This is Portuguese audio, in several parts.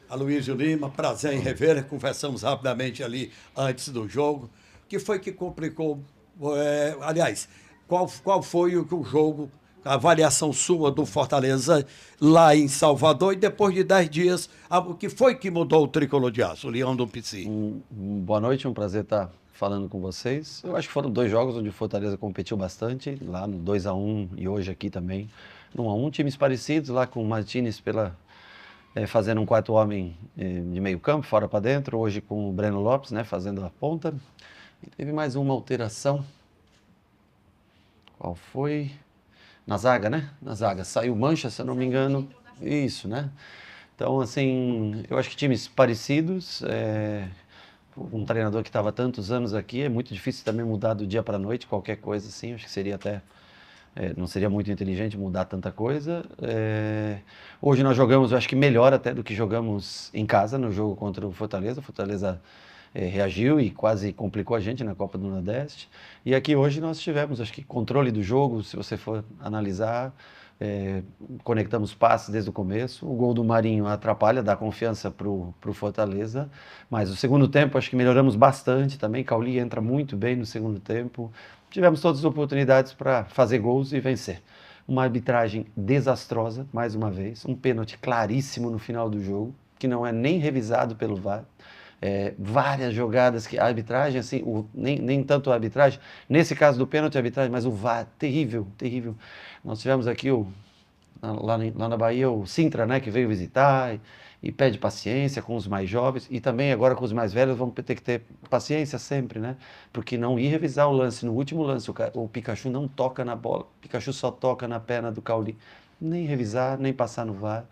Aloysio Lima, prazer em rever. Conversamos rapidamente ali antes do jogo. O que foi que complicou? Aliás, qual foi o jogo, a avaliação sua do Fortaleza lá em Salvador e depois de 10 dias, o que foi que mudou o tricolor de aço, o Leão do Pici? Boa noite, um prazer estar falando com vocês. Eu acho que foram dois jogos onde o Fortaleza competiu bastante, lá no 2-1 e hoje aqui também no 1-1. Times parecidos, lá com o Martínez fazendo um quarto homem de meio campo, fora para dentro, hoje com o Breno Lopes, né, fazendo a ponta. E teve mais uma alteração. Qual foi? Na zaga, né? Na zaga. Saiu Mancha, se eu não me engano. Isso, né? Então, assim, eu acho que times parecidos. Um treinador que estava tantos anos aqui, é muito difícil também mudar do dia para a noite, qualquer coisa assim. Acho que seria até. Não seria muito inteligente mudar tanta coisa. Hoje nós jogamos, eu acho que melhor até do que jogamos em casa no jogo contra o Fortaleza. O Fortaleza reagiu e quase complicou a gente na Copa do Nordeste. E aqui hoje nós tivemos, acho que, controle do jogo, se você for analisar. Conectamos passes desde o começo. O gol do Marinho atrapalha, dá confiança para o Fortaleza. Mas o segundo tempo acho que melhoramos bastante também. Cauli entra muito bem no segundo tempo. Tivemos todas as oportunidades para fazer gols e vencer. Uma arbitragem desastrosa, mais uma vez. Um pênalti claríssimo no final do jogo, que não é nem revisado pelo VAR. Várias jogadas que a arbitragem, assim, nem tanto a arbitragem, nesse caso do pênalti a arbitragem, mas o VAR, terrível, terrível. Nós tivemos aqui lá na Bahia o Sintra, né, que veio visitar e pede paciência com os mais jovens e também agora com os mais velhos vamos ter que ter paciência sempre, né, porque não ir revisar o lance, no último lance o Pikachu não toca na bola, o Pikachu só toca na perna do Cauli, nem revisar, nem passar no VAR.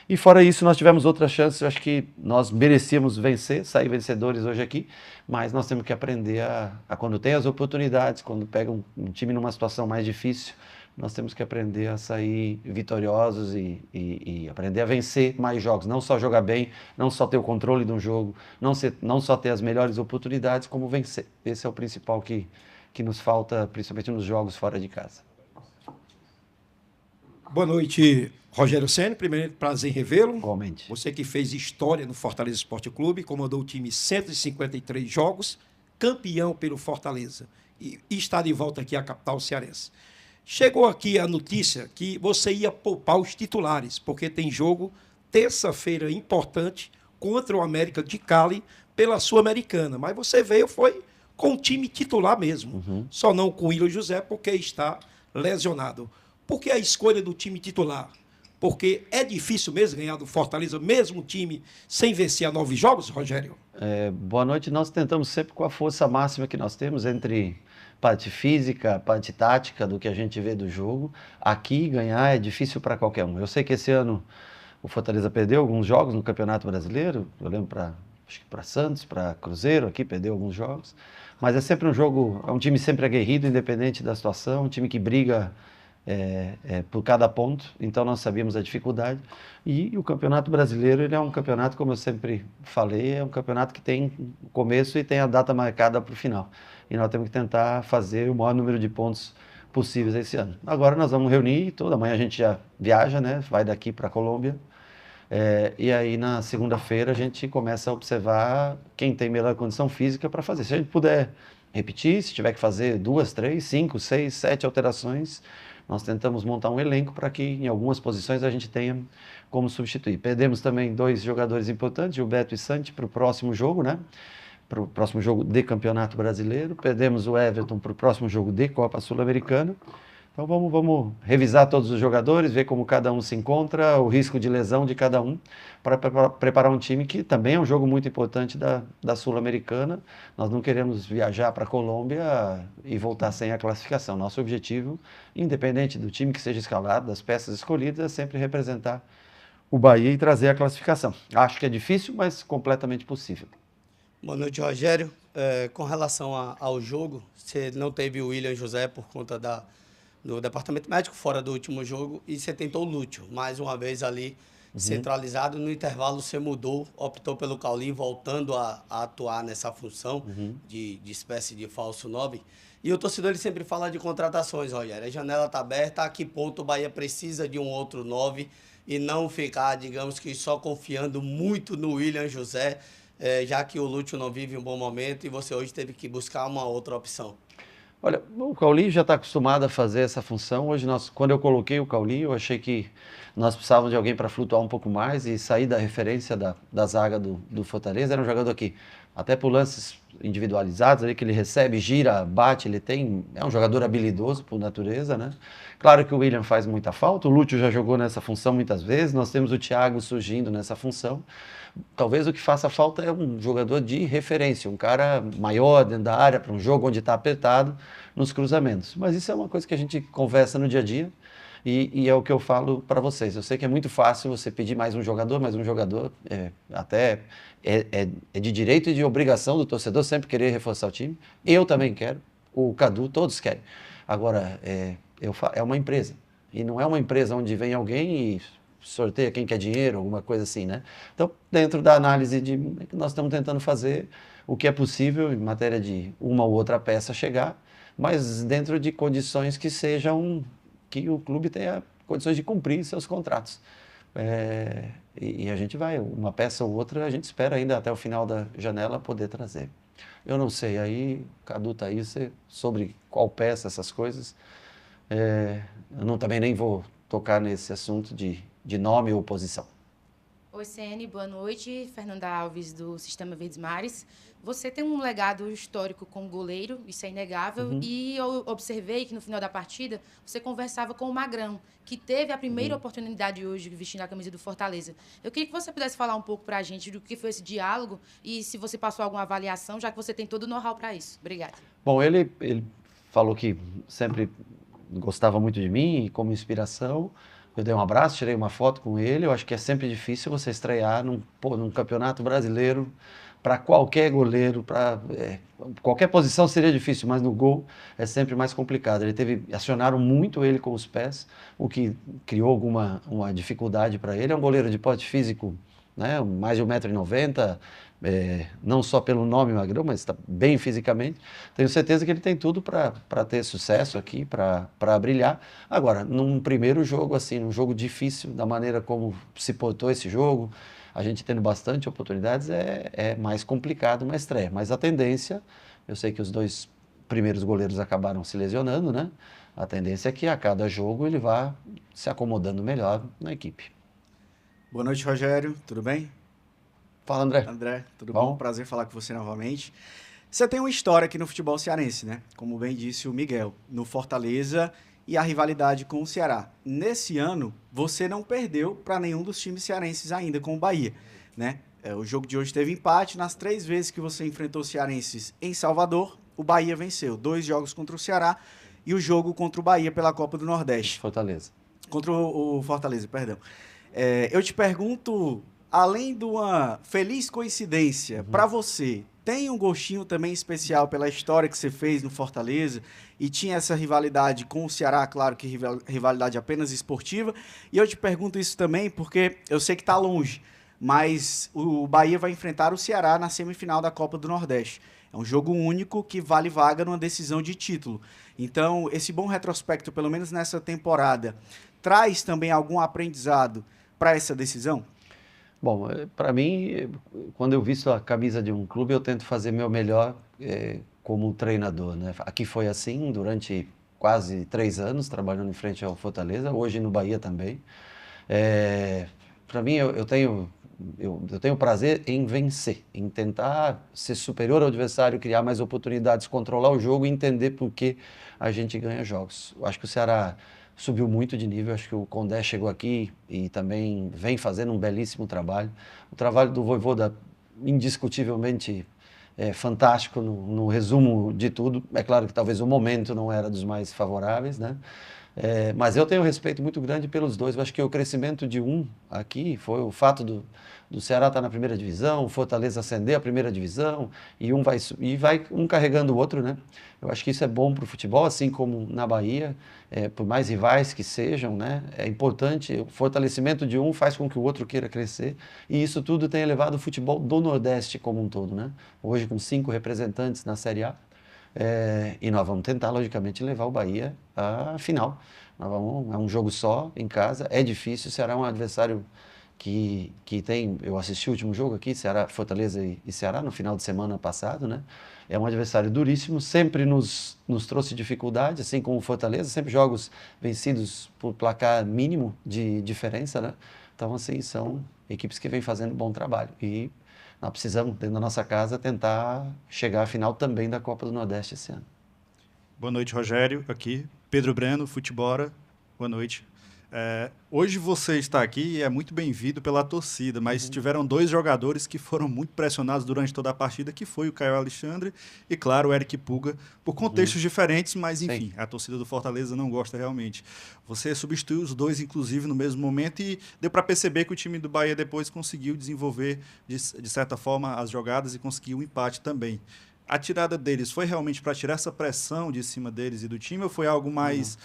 E fora isso, nós tivemos outras chances, eu acho que nós merecíamos vencer, sair vencedores hoje aqui, mas nós temos que aprender a quando tem as oportunidades, quando pega um time numa situação mais difícil, nós temos que aprender a sair vitoriosos e aprender a vencer mais jogos, não só jogar bem, não só ter o controle de um jogo, não só ter as melhores oportunidades, como vencer. Esse é o principal que nos falta, principalmente nos jogos fora de casa. Boa noite, Rogério Ceni. Primeiro, prazer em revê-lo. Igualmente. Você que fez história no Fortaleza Esporte Clube, comandou o time 153 jogos, campeão pelo Fortaleza e está de volta aqui à capital cearense. Chegou aqui a notícia que você ia poupar os titulares, porque tem jogo terça-feira importante contra o América de Cali pela Sul-Americana. Mas você veio, foi com o time titular mesmo. Só não com o Willian José, porque está lesionado. Por que a escolha do time titular? Porque é difícil mesmo ganhar do Fortaleza, mesmo o time sem vencer a 9 jogos, Rogério? Boa noite. Nós tentamos sempre com a força máxima que nós temos entre parte física, parte tática do que a gente vê do jogo. Aqui ganhar é difícil para qualquer um. Eu sei que esse ano o Fortaleza perdeu alguns jogos no Campeonato Brasileiro. Eu lembro acho que para Santos, para Cruzeiro, aqui perdeu alguns jogos. Mas é sempre um jogo, é um time sempre aguerrido, independente da situação, um time que briga por cada ponto, então nós sabíamos a dificuldade. E o Campeonato Brasileiro, ele é um campeonato, como eu sempre falei, é um campeonato que tem começo e tem a data marcada para o final. E nós temos que tentar fazer o maior número de pontos possíveis esse ano. Agora nós vamos reunir, toda manhã a gente já viaja, né? Vai daqui para a Colômbia. E aí na segunda-feira a gente começa a observar quem tem melhor condição física para fazer. Se a gente puder repetir, se tiver que fazer 2, 3, 5, 6, 7 alterações, nós tentamos montar um elenco para que em algumas posições a gente tenha como substituir. Perdemos também 2 jogadores importantes, Gilberto e Santi, para o próximo jogo, né? Para o próximo jogo de Campeonato Brasileiro. Perdemos o Everton para o próximo jogo de Copa Sul-Americana. Então vamos revisar todos os jogadores, ver como cada um se encontra, o risco de lesão de cada um, para preparar um time que também é um jogo muito importante da Sul-Americana. Nós não queremos viajar para a Colômbia e voltar sem a classificação. Nosso objetivo, independente do time que seja escalado, das peças escolhidas, é sempre representar o Bahia e trazer a classificação. Acho que é difícil, mas completamente possível. Boa noite, Rogério. Com relação ao jogo, você não teve o Willian José por conta do departamento médico fora do último jogo e você tentou o Lúcio, mais uma vez ali centralizado. No intervalo você mudou, optou pelo Cauli, voltando a atuar nessa função de espécie de falso 9. E o torcedor ele sempre fala de contratações, Rogério. A janela está aberta, a que ponto o Bahia precisa de um outro 9 e não ficar, digamos que só confiando muito no William José, já que o Lúcio não vive um bom momento e você hoje teve que buscar uma outra opção? Olha, o Cauli já está acostumado a fazer essa função. Hoje, quando eu coloquei o Cauli, eu achei que nós precisávamos de alguém para flutuar um pouco mais e sair da referência da zaga do Fortaleza. Era um jogador que, até por lances individualizados, ali que ele recebe, gira, bate, é um jogador habilidoso por natureza, né? Claro que o William faz muita falta, o Lúcio já jogou nessa função muitas vezes, nós temos o Thiago surgindo nessa função. Talvez o que faça falta é um jogador de referência, um cara maior dentro da área, para um jogo onde está apertado, nos cruzamentos. Mas isso é uma coisa que a gente conversa no dia a dia e é o que eu falo para vocês. Eu sei que é muito fácil você pedir mais um jogador, é de direito e de obrigação do torcedor sempre querer reforçar o time. Eu também quero, o Cadu, todos querem. Agora, é uma empresa, e não é uma empresa onde vem alguém e sorteia quem quer dinheiro, alguma coisa assim, né? Então, dentro da análise que nós estamos tentando fazer o que é possível em matéria de uma ou outra peça chegar, mas dentro de condições que que o clube tenha condições de cumprir seus contratos. E a gente vai, uma peça ou outra, a gente espera ainda até o final da janela poder trazer. Eu não sei, aí, Cadu tá aí, sobre qual peça, essas coisas, eu também nem vou tocar nesse assunto de nome ou posição. Oi, CN, boa noite. Fernanda Alves, do Sistema Verdes Mares. Você tem um legado histórico como goleiro, isso é inegável, e eu observei que no final da partida você conversava com o Magrão, que teve a primeira oportunidade hoje vestindo a camisa do Fortaleza. Eu queria que você pudesse falar um pouco para a gente do que foi esse diálogo e se você passou alguma avaliação, já que você tem todo o know-how para isso. Obrigada. Bom, ele falou que sempre gostava muito de mim e como inspiração. Eu dei um abraço, tirei uma foto com ele. Eu acho que é sempre difícil você estrear num campeonato brasileiro para qualquer goleiro, qualquer posição seria difícil, mas no gol é sempre mais complicado. Acionaram muito ele com os pés, o que criou uma dificuldade para ele. É um goleiro de porte físico, né, mais de 1,90 m, não só pelo nome Magrão, mas está bem fisicamente. Tenho certeza que ele tem tudo para ter sucesso aqui, para brilhar. Agora, num primeiro jogo, assim, num jogo difícil, da maneira como se portou esse jogo, a gente tendo bastante oportunidades, é mais complicado uma estreia. Mas a tendência, eu sei que os 2 primeiros goleiros acabaram se lesionando, né? A tendência é que a cada jogo ele vá se acomodando melhor na equipe. Boa noite, Rogério. Tudo bem? Fala, André. André, tudo bom? Prazer falar com você novamente. Você tem uma história aqui no futebol cearense, né? Como bem disse o Miguel, no Fortaleza e a rivalidade com o Ceará. Nesse ano, você não perdeu para nenhum dos times cearenses ainda com o Bahia, né? O jogo de hoje teve empate. Nas 3 vezes que você enfrentou cearenses em Salvador, o Bahia venceu. 2 jogos contra o Ceará e o jogo contra o Bahia pela Copa do Nordeste. Fortaleza. Contra o Fortaleza, perdão. Eu te pergunto, além de uma feliz coincidência, para você, tem um gostinho também especial pela história que você fez no Fortaleza e tinha essa rivalidade com o Ceará, claro que rivalidade apenas esportiva, e eu te pergunto isso também porque eu sei que está longe, mas o Bahia vai enfrentar o Ceará na semifinal da Copa do Nordeste. É um jogo único que vale vaga numa decisão de título. Então, esse bom retrospecto, pelo menos nessa temporada, traz também algum aprendizado para essa decisão? Bom, para mim, quando eu visto a camisa de um clube, eu tento fazer meu melhor como treinador, né? Aqui foi assim durante quase 3 anos, trabalhando em frente ao Fortaleza, hoje no Bahia também. Para mim, eu tenho prazer em vencer, em tentar ser superior ao adversário, criar mais oportunidades, controlar o jogo e entender por que a gente ganha jogos. Eu acho que o Ceará subiu muito de nível, acho que o Condé chegou aqui e também vem fazendo um belíssimo trabalho. O trabalho do Vojvoda, indiscutivelmente fantástico no resumo de tudo. É claro que talvez o momento não era dos mais favoráveis, né? Mas eu tenho um respeito muito grande pelos dois. Eu acho que o crescimento de um aqui foi o fato do Ceará estar na primeira divisão, o Fortaleza ascender à primeira divisão, e vai um carregando o outro, né? Eu acho que isso é bom para o futebol, assim como na Bahia, por mais rivais que sejam, né? É importante, o fortalecimento de um faz com que o outro queira crescer, e isso tudo tem elevado o futebol do Nordeste como um todo, né? Hoje com 5 representantes na Série A, E nós vamos tentar, logicamente, levar o Bahia à final. É um jogo só, em casa, é difícil, o Ceará é um adversário que tem... Eu assisti o último jogo aqui, Fortaleza e Ceará, no final de semana passado, né? É um adversário duríssimo, sempre nos trouxe dificuldade, assim como o Fortaleza, sempre jogos vencidos por placar mínimo de diferença, né? Então, assim, são equipes que vêm fazendo bom trabalho. E nós precisamos, dentro da nossa casa, tentar chegar à final também da Copa do Nordeste esse ano. Boa noite, Rogério, aqui. Pedro Breno, Futebora. Boa noite. Hoje você está aqui e é muito bem-vindo pela torcida, mas tiveram 2 jogadores que foram muito pressionados durante toda a partida, que foi o Caio Alexandre e, claro, o Eric Puga, por contextos diferentes, mas, enfim, Sim. a torcida do Fortaleza não gosta realmente. Você substituiu os 2, inclusive, no mesmo momento e deu para perceber que o time do Bahia depois conseguiu desenvolver, de certa forma, as jogadas e conseguiu um empate também. A tirada deles foi realmente para tirar essa pressão de cima deles e do time, ou foi algo mais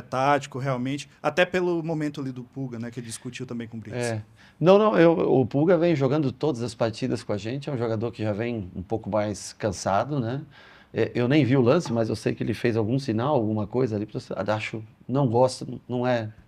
tático, realmente? Até pelo momento ali do Puga, né, que ele discutiu também com o Brits. Não, o Puga vem jogando todas as partidas com a gente, é um jogador que já vem um pouco mais cansado, né? Eu nem vi o lance, mas eu sei que ele fez algum sinal, alguma coisa ali, não gosto,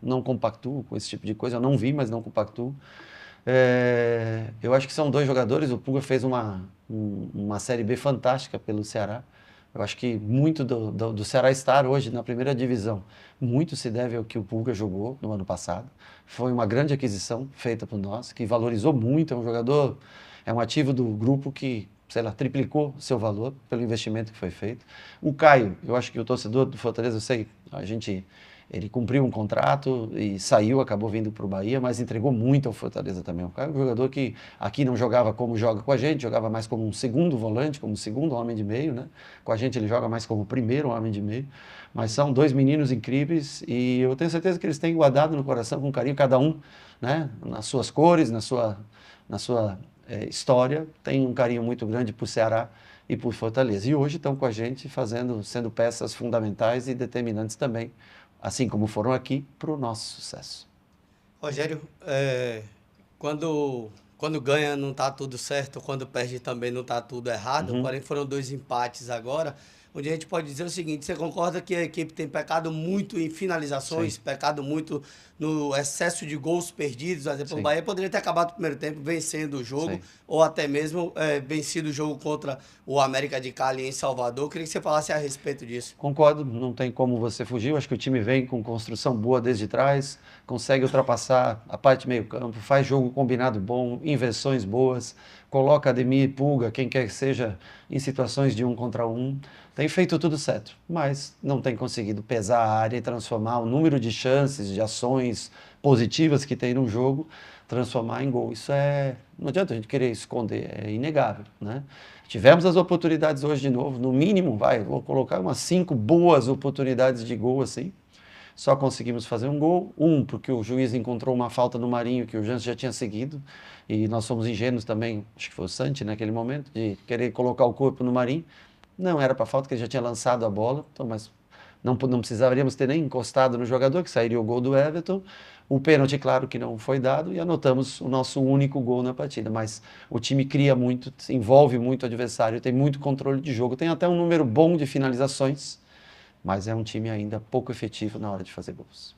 não compactuo com esse tipo de coisa, eu não vi, mas não compactuo. Eu acho que são 2 jogadores, o Puga fez uma Série B fantástica pelo Ceará. Eu acho que muito do Ceará estar hoje na primeira divisão, muito se deve ao que o Puga jogou no ano passado. Foi uma grande aquisição feita por nós, que valorizou muito, é um jogador, é um ativo do grupo que, sei lá, triplicou seu valor pelo investimento que foi feito. O Caio, eu acho que o torcedor do Fortaleza, eu sei, ele cumpriu um contrato e saiu, acabou vindo para o Bahia, mas entregou muito ao Fortaleza também. O Caio é um jogador que aqui não jogava como joga com a gente, jogava mais como um segundo volante, como um segundo homem de meio, né? Com a gente ele joga mais como primeiro homem de meio. Mas são 2 meninos incríveis e eu tenho certeza que eles têm guardado no coração com carinho, cada um, né? Nas suas cores, na sua história, tem um carinho muito grande por Ceará e por Fortaleza. E hoje estão com a gente sendo peças fundamentais e determinantes também, assim como foram aqui, para o nosso sucesso. Rogério, quando ganha não está tudo certo, quando perde também não está tudo errado, porém foram 2 empates agora, onde a gente pode dizer o seguinte: você concorda que a equipe tem pecado muito em finalizações, Sim. pecado muito no excesso de gols perdidos? Por exemplo, Sim. o Bahia poderia ter acabado o primeiro tempo vencendo o jogo, Sim. ou até mesmo vencido o jogo contra o América de Cali em Salvador. Eu queria que você falasse a respeito disso. Concordo, não tem como você fugir. Eu acho que o time vem com construção boa desde trás, consegue ultrapassar a parte meio-campo, faz jogo combinado bom, inversões boas, coloca Ademir, Puga, quem quer que seja, em situações de 1 contra 1. Tem feito tudo certo, mas não tem conseguido pesar a área e transformar o número de chances, de ações positivas que tem no jogo, transformar em gol. Não adianta a gente querer esconder, é inegável, né? Tivemos as oportunidades hoje de novo, no mínimo, vou colocar umas 5 boas oportunidades de gol assim. Só conseguimos fazer um gol, porque o juiz encontrou uma falta no Marinho que o Jansen já tinha seguido, e nós fomos ingênuos também, acho que foi o Santi naquele momento, de querer colocar o corpo no Marinho. Não era para falta, que ele já tinha lançado a bola, então, mas não precisaríamos ter nem encostado no jogador, que sairia o gol do Everton. O pênalti, claro que não foi dado, e anotamos o nosso único gol na partida. Mas o time cria muito, envolve muito o adversário, tem muito controle de jogo, tem até um número bom de finalizações, mas é um time ainda pouco efetivo na hora de fazer gols.